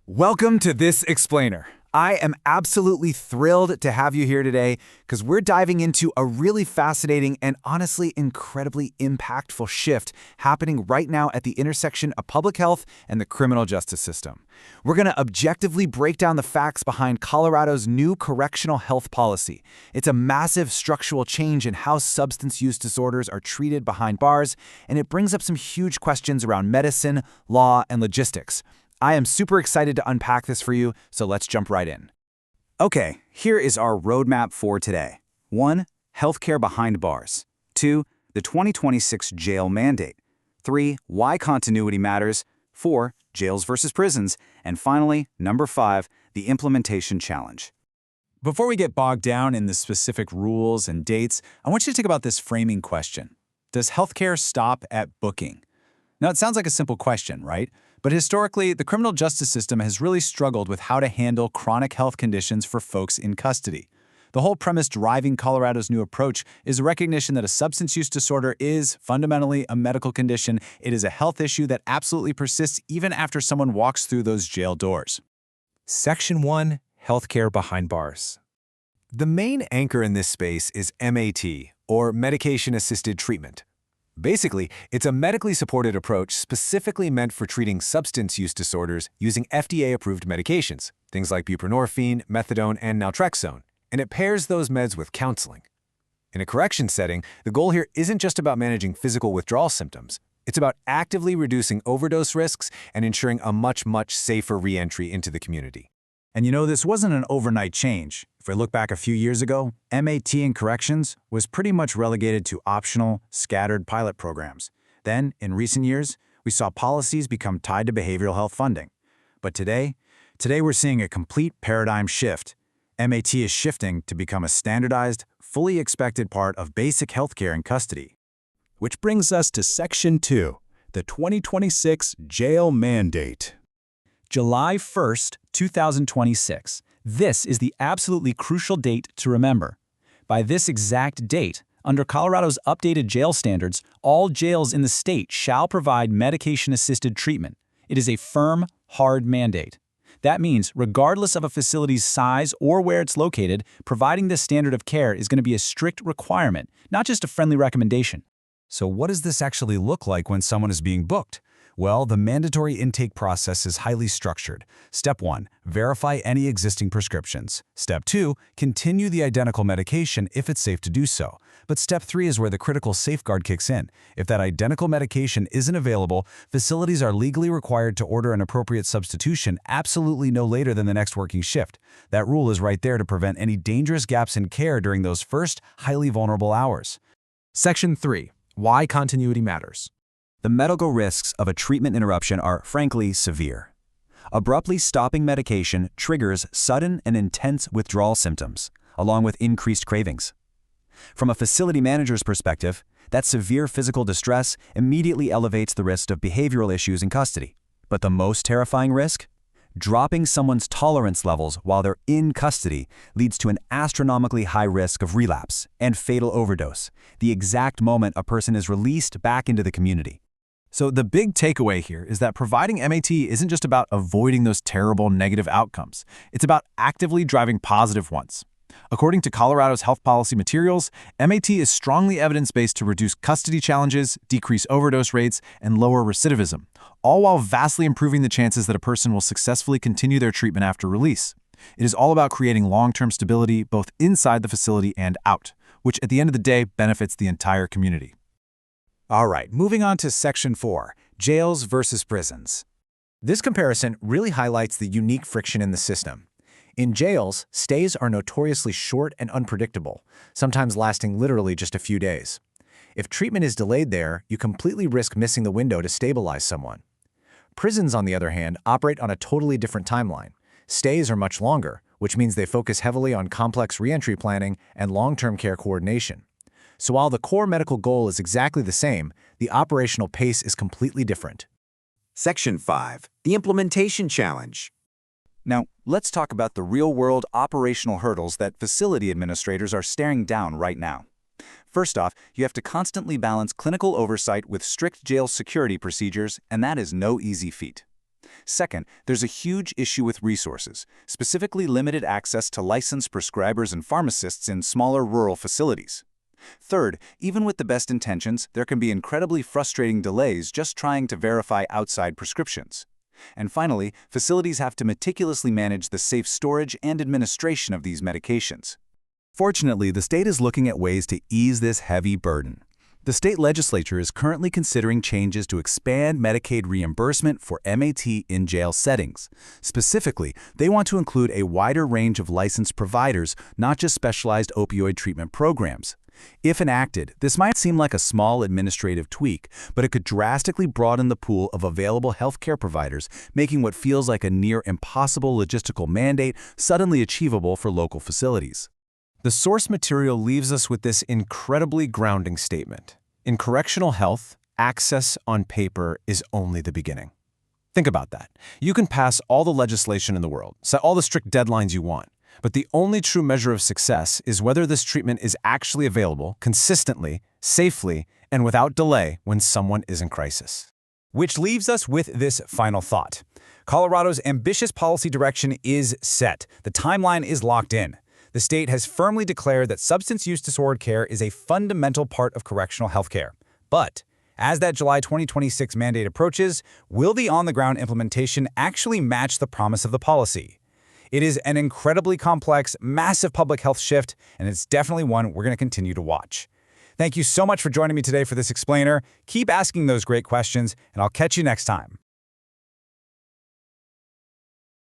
Welcome to This Explainer. I am absolutely thrilled to have you here today because we're diving into a really fascinating and honestly incredibly impactful shift happening right now at the intersection of public health and the criminal justice system. We're going to objectively break down the facts behind Colorado's new correctional health policy. It's a massive structural change in how substance use disorders are treated behind bars, and it brings up some huge questions around medicine, law, and logistics. I am super excited to unpack this for you, so let's jump right in. Okay, here is our roadmap for today. 1. Healthcare behind bars. 2. The 2026 jail mandate. 3. Why continuity matters. 4. Jails versus prisons. And finally, number 5, the implementation challenge. Before we get bogged down in the specific rules and dates, I want you to think about this framing question. Does healthcare stop at booking? Now, it sounds like a simple question, right? But historically, the criminal justice system has really struggled with how to handle chronic health conditions for folks in custody. The whole premise driving Colorado's new approach is a recognition that a substance use disorder is fundamentally a medical condition. It is a health issue that absolutely persists even after someone walks through those jail doors. Section 1. Healthcare behind bars. The main anchor in this space is MAT, or Medication-Assisted Treatment. Basically, it's a medically supported approach specifically meant for treating substance use disorders using FDA-approved medications, things like buprenorphine, methadone, and naltrexone, and it pairs those meds with counseling. In a correction setting, the goal here isn't just about managing physical withdrawal symptoms. It's about actively reducing overdose risks and ensuring a much safer re-entry into the community. And you know, this wasn't an overnight change. If we look back a few years ago, MAT in corrections was pretty much relegated to optional, scattered pilot programs. Then, in recent years, we saw policies become tied to behavioral health funding. But today we're seeing a complete paradigm shift. MAT is shifting to become a standardized, fully expected part of basic healthcare in custody. Which brings us to Section 2, the 2026 Jail Mandate. July 1st, 2026. This is the absolutely crucial date to remember. By this exact date, under Colorado's updated jail standards, all jails in the state shall provide medication-assisted treatment. It is a firm, hard mandate. That means, regardless of a facility's size or where it's located, providing this standard of care is going to be a strict requirement, not just a friendly recommendation. So what does this actually look like when someone is being booked? Well, the mandatory intake process is highly structured. Step 1, verify any existing prescriptions. Step 2, continue the identical medication if it's safe to do so. But Step 3 is where the critical safeguard kicks in. If that identical medication isn't available, facilities are legally required to order an appropriate substitution absolutely no later than the next working shift. That rule is right there to prevent any dangerous gaps in care during those first, highly vulnerable hours. Section 3. Why continuity matters. The medical risks of a treatment interruption are, frankly, severe. Abruptly stopping medication triggers sudden and intense withdrawal symptoms, along with increased cravings. From a facility manager's perspective, that severe physical distress immediately elevates the risk of behavioral issues in custody. But the most terrifying risk? Dropping someone's tolerance levels while they're in custody leads to an astronomically high risk of relapse and fatal overdose, the exact moment a person is released back into the community. So the big takeaway here is that providing MAT isn't just about avoiding those terrible negative outcomes. It's about actively driving positive ones. According to Colorado's health policy materials, MAT is strongly evidence-based to reduce custody challenges, decrease overdose rates, and lower recidivism, all while vastly improving the chances that a person will successfully continue their treatment after release. It is all about creating long-term stability both inside the facility and out, which at the end of the day benefits the entire community. All right, moving on to Section 4, Jails versus Prisons. This comparison really highlights the unique friction in the system. In jails, stays are notoriously short and unpredictable, sometimes lasting literally just a few days. If treatment is delayed there, you completely risk missing the window to stabilize someone. Prisons, on the other hand, operate on a totally different timeline. Stays are much longer, which means they focus heavily on complex reentry planning and long-term care coordination. So while the core medical goal is exactly the same, the operational pace is completely different. Section 5. The Implementation Challenge. Now, let's talk about the real-world operational hurdles that facility administrators are staring down right now. First off, you have to constantly balance clinical oversight with strict jail security procedures, and that is no easy feat. Second, there's a huge issue with resources, specifically limited access to licensed prescribers and pharmacists in smaller rural facilities. Third, even with the best intentions, there can be incredibly frustrating delays just trying to verify outside prescriptions. And finally, facilities have to meticulously manage the safe storage and administration of these medications. Fortunately, the state is looking at ways to ease this heavy burden. The state legislature is currently considering changes to expand Medicaid reimbursement for MAT in jail settings. Specifically, they want to include a wider range of licensed providers, not just specialized opioid treatment programs. If enacted, this might seem like a small administrative tweak, but it could drastically broaden the pool of available healthcare providers, making what feels like a near impossible logistical mandate suddenly achievable for local facilities. The source material leaves us with this incredibly grounding statement. In correctional health, access on paper is only the beginning. Think about that. You can pass all the legislation in the world, set all the strict deadlines you want, but the only true measure of success is whether this treatment is actually available consistently, safely, and without delay when someone is in crisis. Which leaves us with this final thought. Colorado's ambitious policy direction is set. The timeline is locked in. The state has firmly declared that substance use disorder care is a fundamental part of correctional health care. But as that July 2026 mandate approaches, will the on-the-ground implementation actually match the promise of the policy? It is an incredibly complex, massive public health shift, and it's definitely one we're going to continue to watch. Thank you so much for joining me today for this explainer. Keep asking those great questions, and I'll catch you next time.